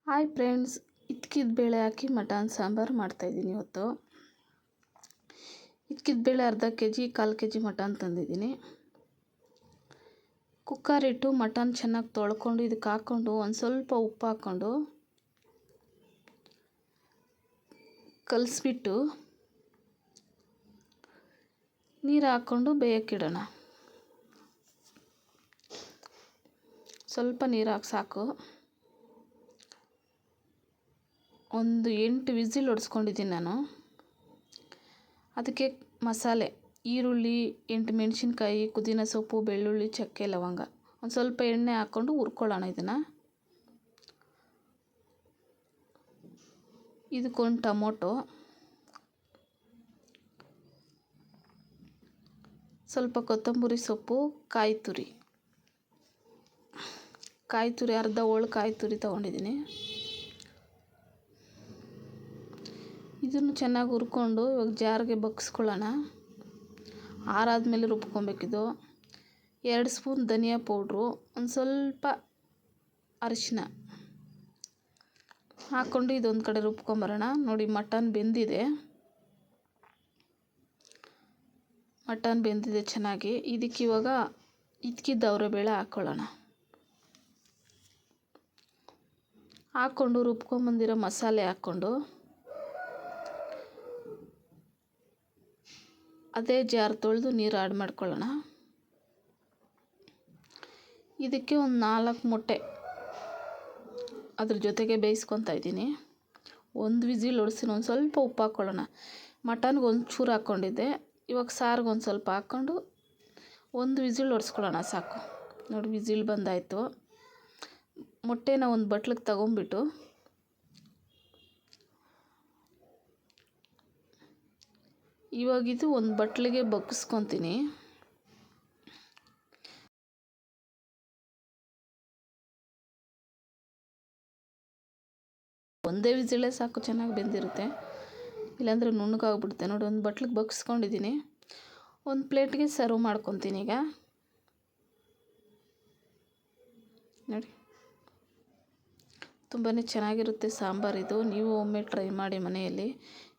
Hi friends, ಇದ್ಕಿದ ಬೇಳೆ ಹಾಕಿ mutton sambar ಮಾಡ್ತಾಯಿದ್ದೀನಿ. ಇವತ್ತು ಇದ್ಕಿದ ಬೇಳೆ ಅರ್ಧ kg 1/4 kg ಮಟನ್ ತಂದಿದ್ದೀನಿ. ಕುಕ್ಕರ್ ಇಟ್ಟು ಮಟನ್ ಚೆನ್ನಾಗಿ ತೊಳ್ಕೊಂಡು ಇದಕ್ಕೆ ಹಾಕ್ಕೊಂಡು ಒಂದು ಸ್ವಲ್ಪ ಉಪ್ಪು ಹಾಕ್ಕೊಂಡು ಕಲಿಸ್ಬಿಟ್ಟು ನೀರು ಹಾಕ್ಕೊಂಡು ಬೇಯಕ್ಕಿಡೋಣ. ಸ್ವಲ್ಪ ನೀರು ಹಾಕಿ ಸಾಕು. ಒಂದು 8 ವಿಸಿಲ್ ಹೊಡೆಸ್ಕೊಂಡಿದ್ದೀನಿ ನಾನು. ಅದಕ್ಕೆ ಮಸಾಲೆ ಈರುಳ್ಳಿ, 8 ಮೆಣಸಿನ್ಕಾಯಿ, ಪುದೀನ ಸೊಪ್ಪು, ಬೆಳ್ಳುಳ್ಳಿ, ಚಕ್ಕೆ, ಲವಂಗ, ಒಂದು ಸ್ವಲ್ಪ ಎಣ್ಣೆ ಹಾಕ್ಕೊಂಡು ಹುರ್ಕೊಳ್ಳೋಣ. ಇದಕ್ಕೊಂದು ಟೊಮೊಟೊ, ಸ್ವಲ್ಪ ಕೊತ್ತಂಬರಿ ಸೊಪ್ಪು, ಕಾಯಿ ತುರಿ ಅರ್ಧ ಹೋಳು ಕಾಯಿ ತುರಿ ತೊಗೊಂಡಿದ್ದೀನಿ. ಇದನ್ನು ಚೆನ್ನಾಗಿ ಹುರ್ಕೊಂಡು ಇವಾಗ ಜಾರ್ಗೆ ಬಗ್ಸ್ಕೊಳ್ಳೋಣ. ಆರಾದ್ಮೇಲೆ ರುಬ್ಕೊಬೇಕಿದು. 2 ಸ್ಪೂನ್ ಧನಿಯಾ ಪೌಡ್ರು, ಒಂದು ಸ್ವಲ್ಪ ಅರಿಶಿನ ಹಾಕ್ಕೊಂಡು ಇದೊಂದು ಕಡೆ ರುಬ್ಕೊಂಬರೋಣ. ನೋಡಿ, ಮಟನ್ ಬೆಂದಿದೆ ಚೆನ್ನಾಗಿ. ಇದಕ್ಕಿವಾಗ ಇದ್ಕಿದ್ದ ಅವರೆಬೇಳೆ ಹಾಕ್ಕೊಳ್ಳೋಣ. ಹಾಕ್ಕೊಂಡು ರುಬ್ಕೊಂಬಂದಿರೋ ಮಸಾಲೆ ಹಾಕ್ಕೊಂಡು ಅದೇ ಜಾರ್ ತೊಳೆದು ನೀರು ಆ್ಯಡ್ ಮಾಡ್ಕೊಳ್ಳೋಣ. ಇದಕ್ಕೆ ಒಂದು 4 ಮೊಟ್ಟೆ ಅದ್ರ ಜೊತೆಗೆ ಬೇಯಿಸ್ಕೊತಾ ಇದ್ದೀನಿ. ಒಂದು ವಿಸಿಲ್ ಹೊಡೆಸಿ ಒಂದು ಸ್ವಲ್ಪ ಉಪ್ಪು ಹಾಕ್ಕೊಳ್ಳೋಣ. ಮಟನ್ಗೆ ಒಂದು ಚೂರು ಹಾಕ್ಕೊಂಡಿದ್ದೆ, ಇವಾಗ ಸಾರಿಗೆ ಒಂದು ಸ್ವಲ್ಪ ಹಾಕ್ಕೊಂಡು ಒಂದು ವಿಸಿಲ್ ಹೊಡೆಸ್ಕೊಳ್ಳೋಣ ಸಾಕು. ನೋಡಿ, ವಿಸಿಲ್ ಬಂದಾಯಿತು. ಮೊಟ್ಟೆನ ಒಂದು ಬಟ್ಲಿಗೆ ತಗೊಂಬಿಟ್ಟು ಇವಾಗಿದು ಒಂದು ಬಟ್ಲಿಗೆ ಬಗ್ಗಿಸ್ಕೊತೀನಿ. ಒಂದೇ ವಿಸಿಲೇ ಸಾಕು, ಚೆನ್ನಾಗಿ ಬೆಂದಿರುತ್ತೆ. ಇಲ್ಲಾಂದರೆ ನುಣ್ಣಗಾಗ್ಬಿಡುತ್ತೆ. ನೋಡಿ, ಒಂದು ಬಟ್ಲಿಗೆ ಬಗ್ಗಿಸ್ಕೊಂಡಿದ್ದೀನಿ. ಒಂದು ಪ್ಲೇಟ್ಗೆ ಸರ್ವ್ ಮಾಡ್ಕೊತೀನಿ. ಈಗ ನೋಡಿ, ತುಂಬಾ ಚೆನ್ನಾಗಿರುತ್ತೆ ಸಾಂಬಾರಿದು. ನೀವು ಒಮ್ಮೆ ಟ್ರೈ ಮಾಡಿ ಮನೆಯಲ್ಲಿ.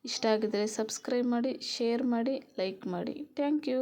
ಇಷ್ಟ ಆಗಿದರೆ ಸಬ್ಸ್ಕ್ರೈಬ್ ಮಾಡಿ, ಶೇರ್ ಮಾಡಿ, ಲೈಕ್ ಮಾಡಿ. Thank you.